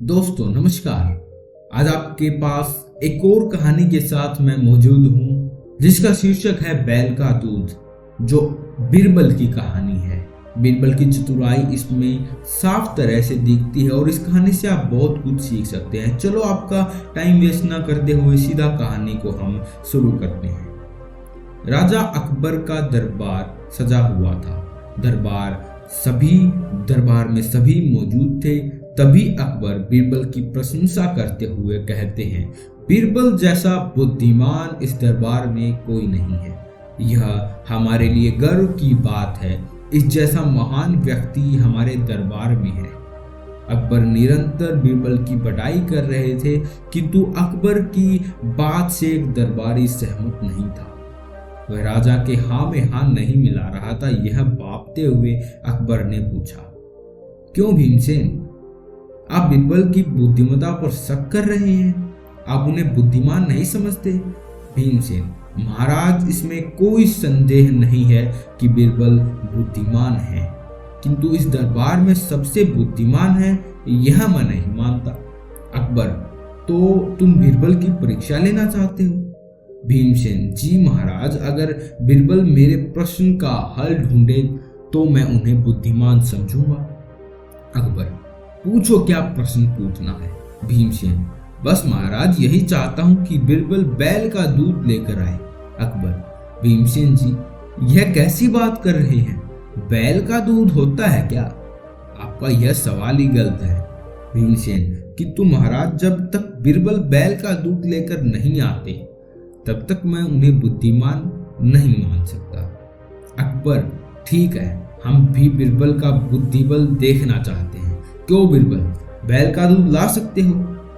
दोस्तों नमस्कार। आज आपके पास एक और कहानी के साथ मैं मौजूद हूँ जिसका शीर्षक है बैल का दूध, जो बीरबल की कहानी है। बीरबल की चतुराई इसमें साफ तरह से दिखती है और इस कहानी से आप बहुत कुछ सीख सकते हैं। चलो आपका टाइम वेस्ट ना करते हुए सीधा कहानी को हम शुरू करते हैं। राजा अकबर का दरबार सजा हुआ था। दरबार में सभी मौजूद थे। तभी अकबर बीरबल की प्रशंसा करते हुए कहते हैं, बीरबल जैसा बुद्धिमान इस दरबार में कोई नहीं है। यह हमारे लिए गर्व की बात है, इस जैसा महान व्यक्ति हमारे दरबार में है। अकबर निरंतर बीरबल की बड़ाई कर रहे थे, किंतु अकबर की बात से एक दरबारी सहमत नहीं था। वह राजा के हाँ में हाँ नहीं मिला रहा था। यह भांपते हुए अकबर ने पूछा, क्यों भीमसेन, आप बीरबल की बुद्धिमत्ता पर शक कर रहे हैं? आप उन्हें बुद्धिमान नहीं समझते? भीमसेन, महाराज, इसमें कोई संदेह नहीं है कि बीरबल बुद्धिमान है, किंतु इस दरबार में सबसे बुद्धिमान है यह मैं नहीं मानता। अकबर, तो तुम बीरबल की परीक्षा लेना चाहते हो? भीमसेन, जी महाराज, अगर बीरबल मेरे प्रश्न का हल ढूंढे तो मैं उन्हें बुद्धिमान समझूंगा। अकबर, पूछो, क्या प्रश्न पूछना है? भीमसेन, बस महाराज यही चाहता हूं कि बीरबल बैल का दूध लेकर आए। अकबर, भीमसेन जी, यह कैसी बात कर रहे हैं? बैल का दूध होता है क्या? आपका यह सवाल ही गलत है। भीमसेन, किंतु महाराज, जब तक बीरबल बैल का दूध लेकर नहीं आते तब तक मैं उन्हें बुद्धिमान नहीं मान सकता। अकबर, ठीक है, हम भी बीरबल का बुद्धिबल देखना चाहते हैं। क्यों बीरबल, बैल का दूध ला सकते हो?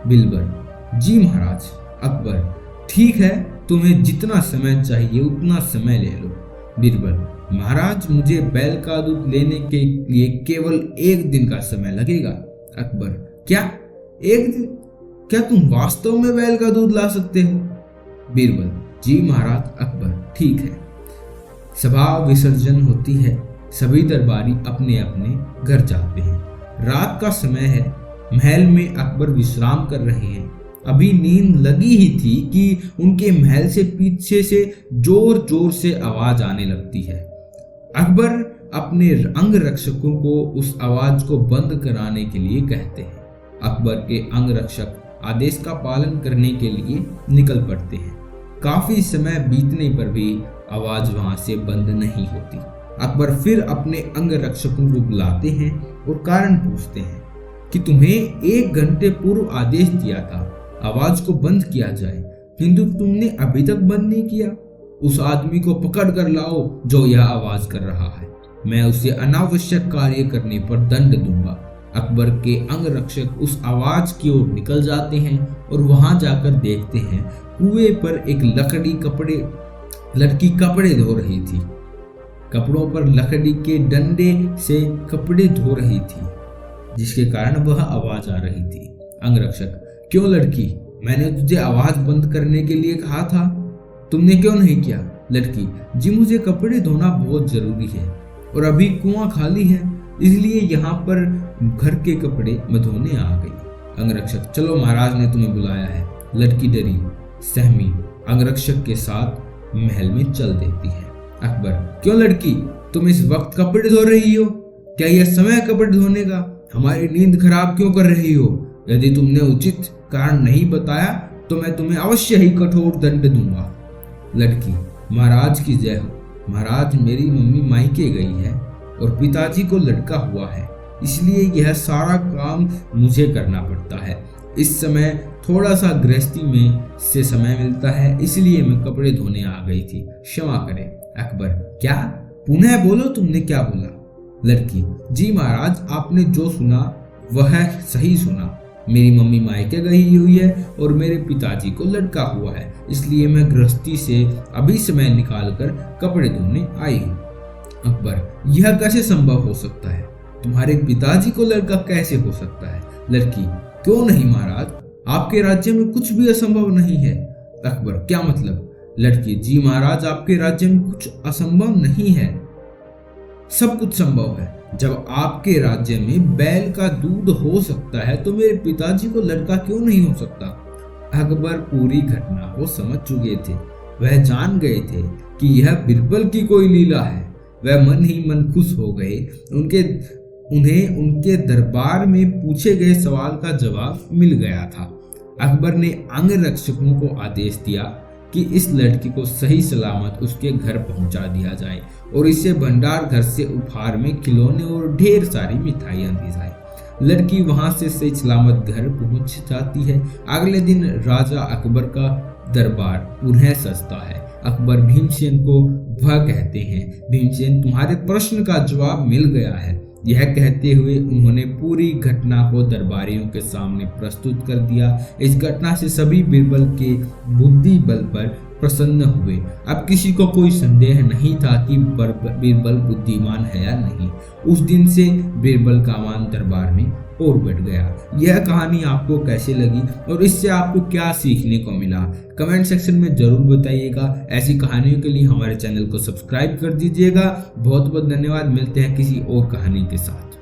बीरबल, जी महाराज। अकबर, ठीक है, तुम्हें जितना समय चाहिए उतना समय ले लो। बीरबल, महाराज, मुझे बैल का दूध लेने के लिए केवल 1 दिन का समय लगेगा। अकबर, क्या 1 दिन? क्या तुम वास्तव में बैल का दूध ला सकते हो? बीरबल, जी महाराज। अकबर, ठीक है। सभा विसर्जन होती है। सभी दरबारी अपने अपने घर जाते हैं। रात का समय है। महल में अकबर विश्राम कर रहे हैं। अभी नींद लगी ही थी कि उनके महल से पीछे से जोर जोर से आवाज आने लगती है। अकबर अपने अंगरक्षकों को उस आवाज को बंद कराने के लिए कहते हैं। अकबर के अंगरक्षक आदेश का पालन करने के लिए निकल पड़ते हैं। काफी समय बीतने पर भी आवाज वहां से बंद नहीं होती। अकबर फिर अपने अंगरक्षकों को बुलाते हैं और कारण पूछते हैं कि तुम्हें 1 घंटे पूर्व आदेश दिया था आवाज को बंद किया जाए, किंतु तुमने अभी तक बंद नहीं किया। उस आदमी को पकड़ कर लाओ जो यह आवाज कर रहा है। मैं उसे अनावश्यक कार्य करने पर दंड दूंगा। अकबर के अंगरक्षक उस आवाज की ओर निकल जाते हैं और वहां जाकर देखते हैं कुएं पर एक लड़की कपड़े धो रही थी। कपड़ों पर लकड़ी के डंडे से कपड़े धो रही थी, जिसके कारण वह आवाज आ रही थी। अंगरक्षक, क्यों लड़की, मैंने तुझे आवाज बंद करने के लिए कहा था, तुमने क्यों नहीं किया? लड़की, जी मुझे कपड़े धोना बहुत जरूरी है और अभी कुआं खाली है, इसलिए यहाँ पर घर के कपड़े मैं धोने आ गई। अंगरक्षक, चलो महाराज ने तुम्हें बुलाया है। लड़की डरी सहमी अंगरक्षक के साथ महल में चल देती है। अकबर, क्यों लड़की, तुम इस वक्त कपड़े धो रही हो? क्या यह समय कपड़े धोने का? हमारी नींद खराब क्यों कर रही हो? यदि तुमने उचित कारण नहीं बताया तो मैं तुम्हें अवश्य ही कठोर दंड दूंगा। लड़की, महाराज की जय हो। महाराज, मेरी मम्मी मायके गई है और पिताजी को लड़का हुआ है, इसलिए यह सारा काम मुझे करना पड़ता है। इस समय थोड़ा सा गृहस्थी में से समय मिलता है, इसलिए मैं कपड़े धोने आ गई थी, क्षमा करें। अकबर, क्या? पुनः बोलो, तुमने क्या बोला? लड़की, जी महाराज, आपने जो सुना वह सही सुना। मेरी मम्मी मायके गई हुई है और मेरे पिताजी को लड़का हुआ है, इसलिए मैं गृहस्थी से अभी समय निकालकर कपड़े धोने आई हूँ। अकबर, यह कैसे संभव हो सकता है? तुम्हारे पिताजी को लड़का कैसे हो सकता है? लड़की, क्यों नहीं महाराज, आपके राज्य में कुछ भी असंभव नहीं है। अकबर, क्या मतलब? लड़की, जी महाराज, आपके राज्य में कुछ असंभव नहीं है, सब कुछ संभव है। जब आपके राज्य में बैल का दूध हो सकता है तो मेरे पिताजी को लड़का क्यों नहीं हो सकता। अकबर पूरी घटना को समझ चुके थे। वह जान गए थे कि यह बीरबल की कोई लीला है। वह मन ही मन खुश हो गए। उन्हें उनके दरबार में पूछे गए सवाल का जवाब मिल गया था। अकबर ने अंगरक्षकों को आदेश दिया कि इस लड़की को सही सलामत उसके घर पहुंचा दिया जाए और इसे भंडार घर से उपहार में खिलौने और ढेर सारी मिठाइयां दी जाए। लड़की वहां से सही सलामत घर पहुंच जाती है। अगले दिन राजा अकबर का दरबार पुनः सजता है। अकबर भीमसेन को वह कहते हैं, भीमसेन तुम्हारे प्रश्न का जवाब मिल गया है। यह कहते हुए उन्होंने पूरी घटना को दरबारियों के सामने प्रस्तुत कर दिया। इस घटना से सभी बीरबल के बुद्धि बल पर प्रसन्न हुए। अब किसी को कोई संदेह नहीं था कि बीरबल बुद्धिमान है या नहीं। उस दिन से बीरबल का मान दरबार में और बढ़ गया। यह कहानी आपको कैसे लगी और इससे आपको क्या सीखने को मिला, कमेंट सेक्शन में जरूर बताइएगा। ऐसी कहानियों के लिए हमारे चैनल को सब्सक्राइब कर दीजिएगा। बहुत बहुत धन्यवाद। मिलते हैं किसी और कहानी के साथ।